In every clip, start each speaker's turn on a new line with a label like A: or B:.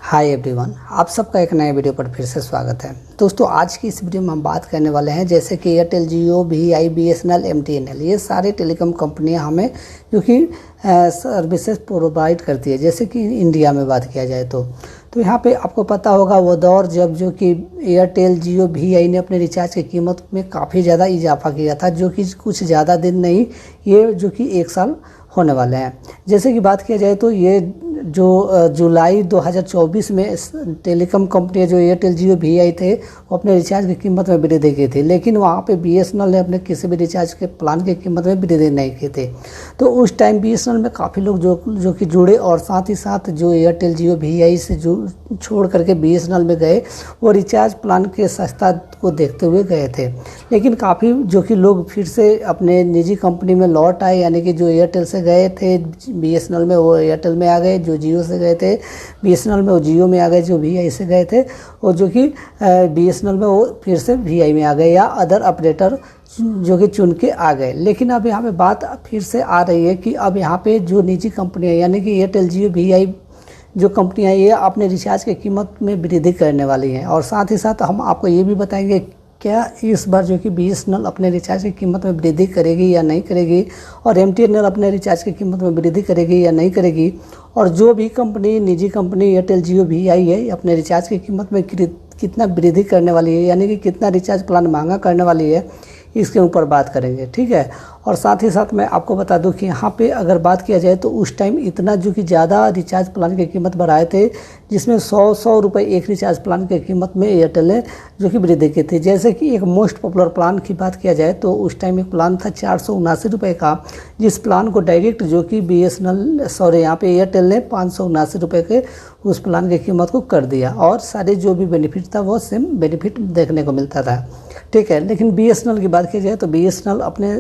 A: Hi everyone, आप सबका एक नए वीडियो पर फिर से स्वागत है। दोस्तों, आज की इस वीडियो में हम बात करने वाले हैं जैसे कि एयरटेल, जियो, वी.आई., बी.एस.एन.एल, एम.टी.एन.एल, ये सारे टेलीकॉम कंपनियां हमें जो कि सर्विसेज प्रोवाइड करती है। जैसे कि इंडिया में बात किया जाए तो यहाँ पे आपको पता होगा वो दौर जब जो कि एयरटेल, जियो, वी.आई. ने अपने रिचार्ज की कीमत में काफ़ी ज़्यादा इजाफा किया था, जो कि कुछ ज़्यादा दिन नहीं, ये जो कि 1 साल होने वाले हैं। जैसे कि बात किया जाए तो ये जो जुलाई 2024 में टेलीकॉम कंपनियां जो एयरटेल, जियो, वी.आई. थे वो अपने रिचार्ज की कीमत में वृद्धि की थी, लेकिन वहाँ पे बी.एस.एन.एल ने अपने किसी भी रिचार्ज के प्लान की कीमत में वृद्धि नहीं की थी। तो उस टाइम बी.एस.एन.एल में काफ़ी लोग जो कि जुड़े और साथ ही साथ जो एयरटेल, जियो, वी.आई. से छोड़ करके बी.एस.एन.एल में गए, वो रिचार्ज प्लान के सस्ता को देखते हुए गए थे। लेकिन काफ़ी जो कि लोग फिर से अपने निजी कंपनी में लौट आए, यानी कि जो एयरटेल से गए थे बी.एस.एन.एल में वो एयरटेल में आ गए, जो जियो से गए थे बी.एस.एन.एल में वो जियो में आ गए, जो वी.आई. से गए थे और जो कि बी.एस.एन.एल में वो फिर से वी.आई. में आ गए या अदर ऑपरेटर जो कि चुन के आ गए। लेकिन अब यहाँ पे बात फिर से आ रही है कि अब यहाँ पे जो निजी कंपनियाँ यानी कि एयरटेल, जियो, वी.आई. जो कंपनियाँ ये अपने रिचार्ज की कीमत में वृद्धि करने वाली हैं, और साथ ही साथ हम आपको ये भी बताएंगे क्या इस बार जो कि बी.एस.एन.एल अपने रिचार्ज की कीमत में वृद्धि करेगी या नहीं करेगी, और एम.टी.एन.एल अपने रिचार्ज की कीमत में वृद्धि करेगी या नहीं करेगी, और जो भी कंपनी निजी कंपनी एयरटेल, जियो, वी.आई. है अपने रिचार्ज की कीमत में कितना वृद्धि करने वाली है, यानी कि कितना रिचार्ज प्लान महंगा करने वाली है, इसके ऊपर बात करेंगे। ठीक है। और साथ ही साथ मैं आपको बता दूं कि यहाँ पे अगर बात किया जाए तो उस टाइम इतना जो कि ज़्यादा रिचार्ज प्लान की कीमत बढ़ाए थे, जिसमें 100 रुपये एक रिचार्ज प्लान की कीमत में एयरटेल ने जो कि वृद्धि की थी। जैसे कि एक मोस्ट पॉपुलर प्लान की बात किया जाए तो उस टाइम एक प्लान था 479 रुपये का, जिस प्लान को डायरेक्ट जो कि यहाँ पे एयरटेल ने 579 रुपये के उस प्लान की कीमत को कर दिया, और सारे जो भी बेनिफिट था वो सेम बेनिफिट देखने को मिलता था। ठीक है। लेकिन बी.एस.एन.एल की बात की जाए तो बी.एस.एन.एल अपने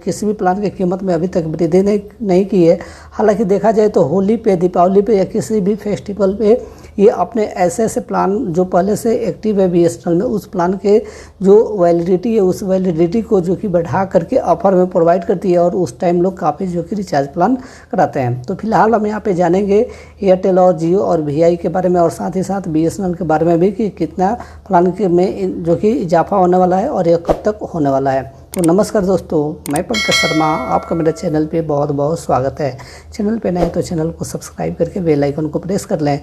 A: किसी भी प्लान की कीमत में अभी तक वृद्धि नहीं की है। हालांकि देखा जाए तो होली पे, दीपावली पे या किसी भी फेस्टिवल पे ये अपने ऐसे प्लान जो पहले से एक्टिव है बी.एस.एन.एल में, उस प्लान के जो वैलिडिटी है उस वैलिडिटी को जो कि बढ़ा करके ऑफर में प्रोवाइड करती है, और उस टाइम लोग काफ़ी जो कि रिचार्ज प्लान कराते हैं। तो फिलहाल हम यहाँ पे जानेंगे एयरटेल और जियो और वी.आई. के बारे में, और साथ ही साथ बी.एस.एन.एल के बारे में भी कि कितना प्लान के में जो कि इजाफा होने वाला है और ये कब तक होने वाला है। तो नमस्कार दोस्तों, मैं पंकज शर्मा, आपका मेरे चैनल पे बहुत बहुत स्वागत है। चैनल पे नए तो चैनल को सब्सक्राइब करके बेल आइकन को प्रेस कर लें।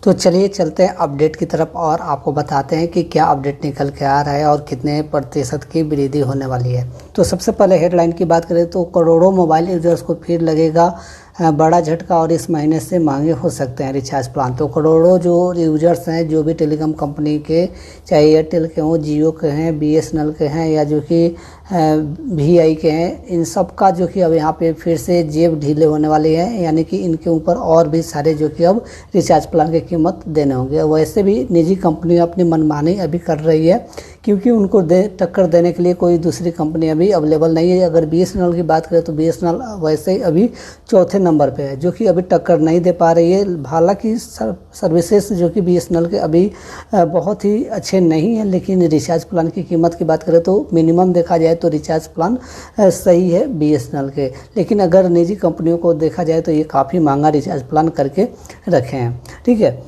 A: तो चलिए चलते हैं अपडेट की तरफ और आपको बताते हैं कि क्या अपडेट निकल के आ रहा है और कितने प्रतिशत की वृद्धि होने वाली है। तो सबसे पहले हेडलाइन की बात करें तो करोड़ों मोबाइल यूजर्स को फिर लगेगा बड़ा झटका, और इस महीने से महंगे हो सकते हैं रिचार्ज प्लान। तो करोड़ों जो यूजर्स हैं जो भी टेलीकॉम कंपनी के, चाहे एयरटेल के हों, जियो के हैं, बी.एस.एन.एल के हैं या जो कि वी.आई. के हैं, इन सब का जो कि अब यहाँ पे फिर से जेब ढीले होने वाली है, यानी कि इनके ऊपर और भी सारे जो कि अब रिचार्ज प्लान की कीमत देने होंगे। वैसे भी निजी कंपनी अपनी मनमानी अभी कर रही है, क्योंकि उनको टक्कर देने के लिए कोई दूसरी कंपनी अभी अवेलेबल नहीं है। अगर बी.एस.एन.एल की बात करें तो बी.एस.एन.एल वैसे ही अभी चौथे नंबर पे है, जो कि अभी टक्कर नहीं दे पा रही है। हालांकि सर्विसेज जो कि बी.एस.एन.एल के अभी बहुत ही अच्छे नहीं हैं, लेकिन रिचार्ज प्लान की कीमत की बात करें तो मिनिमम देखा जाए तो रिचार्ज प्लान सही है बी.एस.एन.एल के। लेकिन अगर निजी कंपनियों को देखा जाए तो ये काफ़ी महंगा रिचार्ज प्लान करके रखे हैं। ठीक है।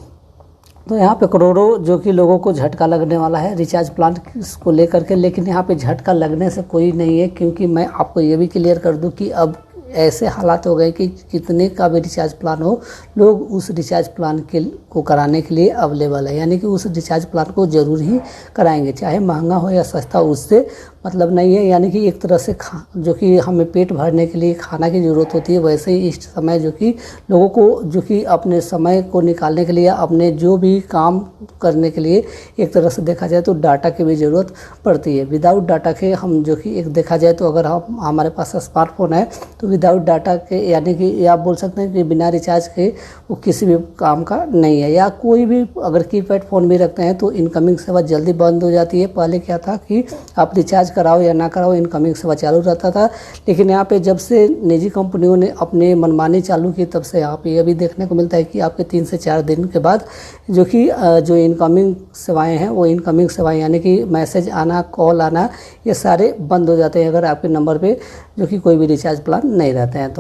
A: तो यहाँ पे करोड़ों जो कि लोगों को झटका लगने वाला है रिचार्ज प्लान को लेकर के, लेकिन यहाँ पे झटका लगने से कोई नहीं है, क्योंकि मैं आपको ये भी क्लियर कर दूं कि अब ऐसे हालात हो गए कि कितने का भी रिचार्ज प्लान हो, लोग उस रिचार्ज प्लान को कराने के लिए अवेलेबल है, यानी कि उस रिचार्ज प्लान को ज़रूर ही कराएंगे, चाहे महंगा हो या सस्ता, उससे मतलब नहीं है। यानी कि एक तरह से जो कि हमें पेट भरने के लिए खाना की ज़रूरत होती है, वैसे ही इस समय जो कि लोगों को जो कि अपने समय को निकालने के लिए, अपने जो भी काम करने के लिए एक तरह से देखा जाए तो डाटा की भी ज़रूरत पड़ती है। विदाउट डाटा के हम जो कि एक देखा जाए तो अगर हमारे पास स्मार्टफोन है तो विदाउट डाटा के, यानी कि आप बोल सकते हैं कि बिना रिचार्ज के वो किसी भी काम का नहीं है। या कोई भी अगर कीपैड फ़ोन भी रखते हैं तो इनकमिंग सेवा जल्दी बंद हो जाती है। पहले क्या था कि आप रिचार्ज कराओ या ना कराओ, इनकमिंग सेवा चालू रहता था। लेकिन यहाँ पे जब से निजी कंपनियों ने अपने मनमानी चालू की, तब से यहाँ पे ये भी देखने को मिलता है कि आपके 3 से 4 दिन के बाद जो कि जो इनकमिंग सेवाएं हैं, वो इनकमिंग सेवाएं यानी कि मैसेज आना, कॉल आना, ये सारे बंद हो जाते हैं अगर आपके नंबर पे जो कि कोई भी रिचार्ज प्लान नहीं रहते हैं।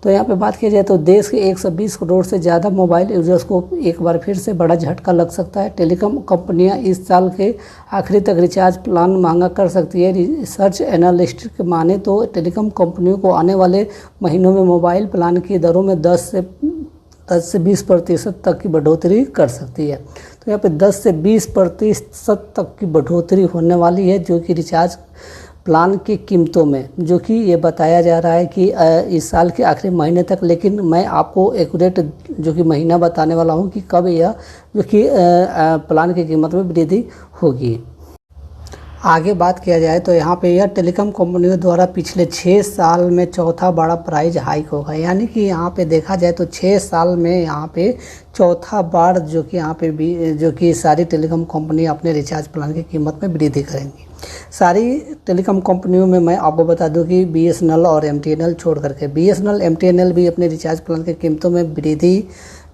A: तो यहाँ पे बात किया जाए तो देश के 120 करोड़ से ज़्यादा मोबाइल यूजर्स को एक बार फिर से बड़ा झटका लग सकता है। टेलीकॉम कंपनियां इस साल के आखिरी तक रिचार्ज प्लान महंगा कर सकती है। रिसर्च एनालिस्ट के माने तो टेलीकॉम कंपनियों को आने वाले महीनों में मोबाइल प्लान की दरों में 10 से 20% तक की बढ़ोतरी कर सकती है। तो यहाँ पे 10 से 20% तक की बढ़ोतरी होने वाली है जो कि रिचार्ज प्लान की कीमतों में, जो कि ये बताया जा रहा है कि इस साल के आखिरी महीने तक। लेकिन मैं आपको एक्यूरेट जो कि महीना बताने वाला हूँ कि कब यह जो कि प्लान की कीमत में वृद्धि होगी। आगे बात किया जाए तो यहाँ पे यह टेलीकॉम कंपनियों द्वारा पिछले 6 साल में चौथा बड़ा प्राइस हाइक होगा। यानी कि यहाँ पे देखा जाए तो 6 साल में यहाँ पे चौथा बार जो कि यहाँ पे भी जो कि सारी टेलीकॉम कंपनी अपने रिचार्ज प्लान की कीमत में वृद्धि करेंगी। सारी टेलीकॉम कंपनियों में मैं आपको बता दूं कि BSNL और MTNL छोड़ करके BSNL MTNL भी अपने रिचार्ज प्लान की कीमतों में वृद्धि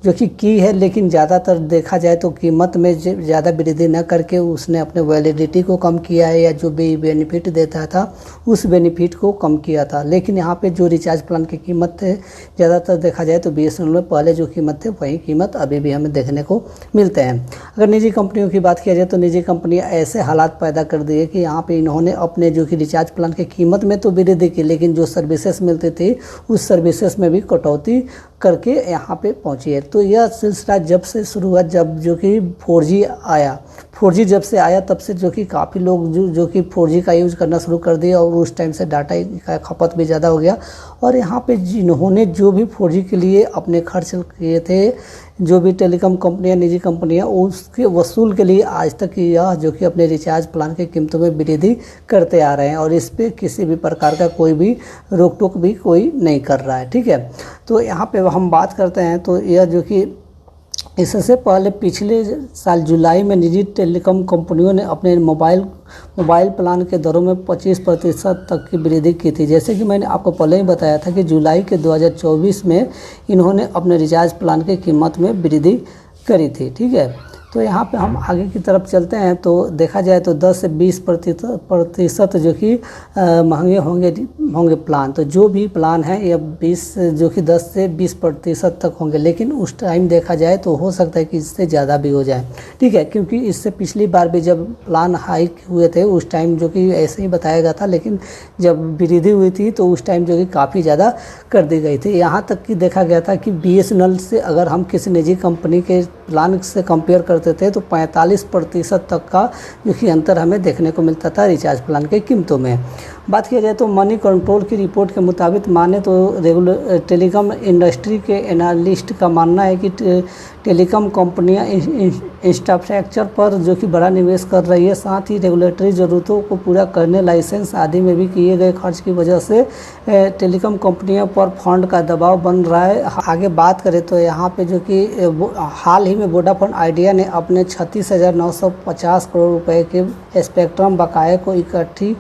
A: जो कि की है, लेकिन ज़्यादातर देखा जाए तो कीमत में ज़्यादा वृद्धि न करके उसने अपने वैलिडिटी को कम किया है या जो भी बेनिफिट देता था उस बेनिफिट को कम किया था। लेकिन यहाँ पे जो रिचार्ज प्लान की कीमत है ज़्यादातर देखा जाए तो BSNL में पहले जो कीमत थे वही कीमत अभी भी हमें देखने को मिलते हैं। अगर निजी कंपनियों की बात किया जाए तो निजी कंपनियाँ ऐसे हालात पैदा कर दिए कि यहाँ पर इन्होंने अपने जो कि रिचार्ज प्लान की कीमत में तो वृद्धि की, लेकिन जो सर्विसेज मिलती थी उस सर्विसेज में भी कटौती करके यहाँ पे पहुँची है। तो यह सिलसिला जब से शुरू हुआ, जब जो कि 4G आया, 4G जब से आया तब से जो कि काफ़ी लोग जो कि 4G का यूज़ करना शुरू कर दिया और उस टाइम से डाटा का खपत भी ज़्यादा हो गया। और यहाँ पे जिन्होंने जो भी 4G के लिए अपने खर्च किए थे, जो भी टेलीकॉम कंपनियां निजी कंपनियां, उसके वसूल के लिए आज तक यह जो कि अपने रिचार्ज प्लान की कीमतों में वृद्धि करते आ रहे हैं और इस पे किसी भी प्रकार का कोई भी रोक टोक भी कोई नहीं कर रहा है। ठीक है, तो यहाँ पे हम बात करते हैं तो यह जो कि इससे पहले पिछले साल जुलाई में निजी टेलीकॉम कंपनियों ने अपने मोबाइल प्लान के दरों में 25% तक की वृद्धि की थी। जैसे कि मैंने आपको पहले ही बताया था कि जुलाई के 2024 में इन्होंने अपने रिचार्ज प्लान की कीमत में वृद्धि करी थी। ठीक है, तो यहाँ पे हम आगे की तरफ चलते हैं तो देखा जाए तो 10 से 20% जो कि महंगे होंगे प्लान। तो जो भी प्लान है यह 20 जो कि 10 से 20% तक होंगे, लेकिन उस टाइम देखा जाए तो हो सकता है कि इससे ज़्यादा भी हो जाए। ठीक है, क्योंकि इससे पिछली बार भी जब प्लान हाइक हुए थे उस टाइम जो कि ऐसे ही बताया गया था, लेकिन जब वृद्धि हुई थी तो उस टाइम जो कि काफ़ी ज़्यादा कर दी गई थी। यहाँ तक कि देखा गया था कि BSNL से अगर हम किसी निजी कंपनी के प्लान से कंपेयर करते थे तो 45% तक का जो कि अंतर हमें देखने को मिलता था रिचार्ज प्लान के कीमतों में। बात किया जाए तो मनी कंट्रोल की रिपोर्ट के मुताबिक माने तो टेलीकॉम इंडस्ट्री के एनालिस्ट का मानना है कि टेलीकॉम कंपनियां इंफ्रास्ट्रक्चर पर जो कि बड़ा निवेश कर रही है, साथ ही रेगुलेटरी ज़रूरतों को पूरा करने, लाइसेंस आदि में भी किए गए खर्च की वजह से टेलीकॉम कंपनियों पर फंड का दबाव बन रहा है। आगे बात करें तो यहाँ पे जो कि हाल ही में वोडाफोन आइडिया ने अपने 36,950 करोड़ रुपए के स्पेक्ट्रम बकाये को इकट्ठी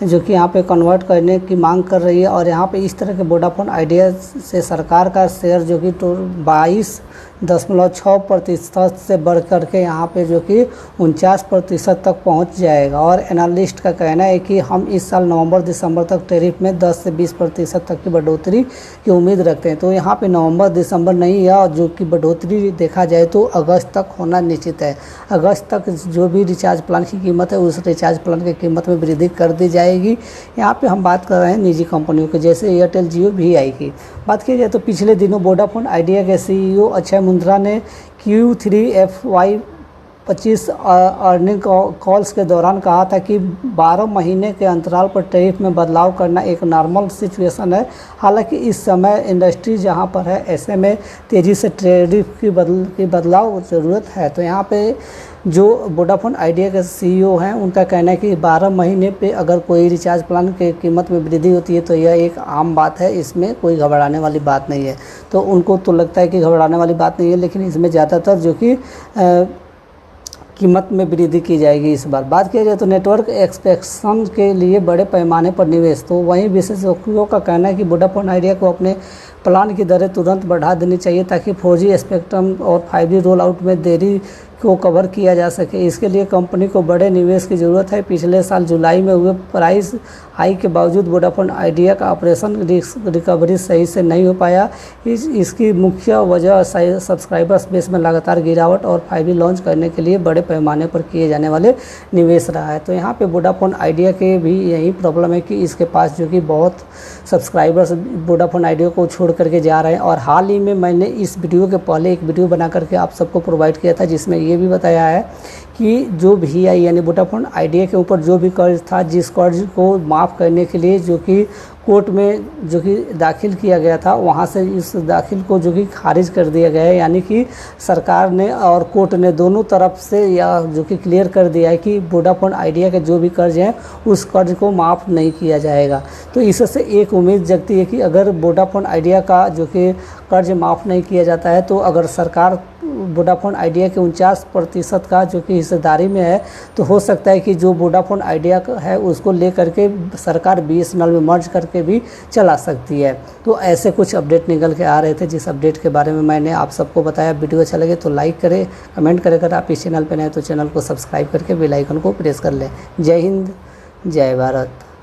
A: जो कि यहाँ पे कन्वर्ट करने की मांग कर रही है। और यहाँ पे इस तरह के वोडाफोन आइडिया से सरकार का शेयर जो कि 22.6% से बढ़ करके यहाँ पे जो कि 49% तक पहुँच जाएगा। और एनालिस्ट का कहना है कि हम इस साल नवंबर-दिसंबर तक टैरिफ में 10 से 20% तक की बढ़ोतरी की उम्मीद रखते हैं। तो यहाँ पे नवंबर-दिसंबर नहीं है, जो कि बढ़ोतरी देखा जाए तो अगस्त तक होना निश्चित है। अगस्त तक जो भी रिचार्ज प्लान की कीमत है उस रिचार्ज प्लान की कीमत में वृद्धि कर दी जाएगी। यहाँ पे हम बात कर रहे हैं निजी कंपनियों के, जैसे एयरटेल, जियो, VI की बात की जाए तो पिछले दिनों वोडाफोन आइडिया के CEO अक्षय मुंद्रा ने Q3 FY25 अर्निंग कॉल्स के दौरान कहा था कि 12 महीने के अंतराल पर टैरिफ में बदलाव करना एक नॉर्मल सिचुएशन है। हालांकि इस समय इंडस्ट्री जहां पर है ऐसे में तेज़ी से टैरिफ की बदलाव ज़रूरत है। तो यहाँ पे जो वोडाफोन आइडिया के CEO हैं उनका कहना है कि 12 महीने पे अगर कोई रिचार्ज प्लान की कीमत में वृद्धि होती है तो यह एक आम बात है, इसमें कोई घबराने वाली बात नहीं है। तो उनको तो लगता है कि घबराने वाली बात नहीं है, लेकिन इसमें ज़्यादातर जो कि कीमत में वृद्धि की जाएगी। इस बार बात किया जाए तो नेटवर्क एक्सपेंशन के लिए बड़े पैमाने पर निवेश, तो वहीं विशेषज्ञों का कहना है कि वोडाफोन आइडिया को अपने प्लान की दरें तुरंत बढ़ा देनी चाहिए ताकि 4G स्पेक्ट्रम और 5G रोल आउट में देरी को कवर किया जा सके। इसके लिए कंपनी को बड़े निवेश की ज़रूरत है। पिछले साल जुलाई में हुए प्राइस हाई के बावजूद वोडाफोन आइडिया का ऑपरेशन रिकवरी सही से नहीं हो पाया। इसकी मुख्य वजह सब्सक्राइबर्स बेस में लगातार गिरावट और 5G लॉन्च करने के लिए बड़े पैमाने पर किए जाने वाले निवेश रहा है। तो यहाँ पे वोडाफोन आइडिया के भी यही प्रॉब्लम है कि इसके पास जो कि बहुत सब्सक्राइबर्स वोडाफोन आइडिया को छोड़ करके जा रहे हैं। और हाल ही में मैंने इस वीडियो के पहले एक वीडियो बना करके आप सबको प्रोवाइड किया था, जिसमें ये भी बताया है कि जो भी आई यानी वोडाफोन आइडिया के ऊपर जो भी कर्ज था, जिस कर्ज को माफ़ करने के लिए जो कि कोर्ट में जो कि दाखिल किया गया था, वहाँ से इस दाखिल को जो कि खारिज कर दिया गया है। यानी कि सरकार ने और कोर्ट ने दोनों तरफ से या जो कि क्लियर कर दिया है कि वोडाफोन आइडिया के जो भी कर्ज हैं उस कर्ज को माफ़ नहीं किया जाएगा। तो इससे एक उम्मीद जगती है कि अगर वोडाफोन आइडिया का जो कि कर्ज माफ़ नहीं किया जाता है, तो अगर सरकार वोडाफोन आइडिया के 49% का जो कि हिस्सेदारी में है, तो हो सकता है कि जो वोडाफोन आइडिया है उसको ले करके सरकार BSNL में मर्ज करके भी चला सकती है। तो ऐसे कुछ अपडेट निकल के आ रहे थे, जिस अपडेट के बारे में मैंने आप सबको बताया। वीडियो अच्छा लगे तो लाइक करें, कमेंट करें। अगर आप इस चैनल पर नए तो चैनल को सब्सक्राइब करके बेल आइकन को प्रेस कर लें। जय हिंद, जय भारत।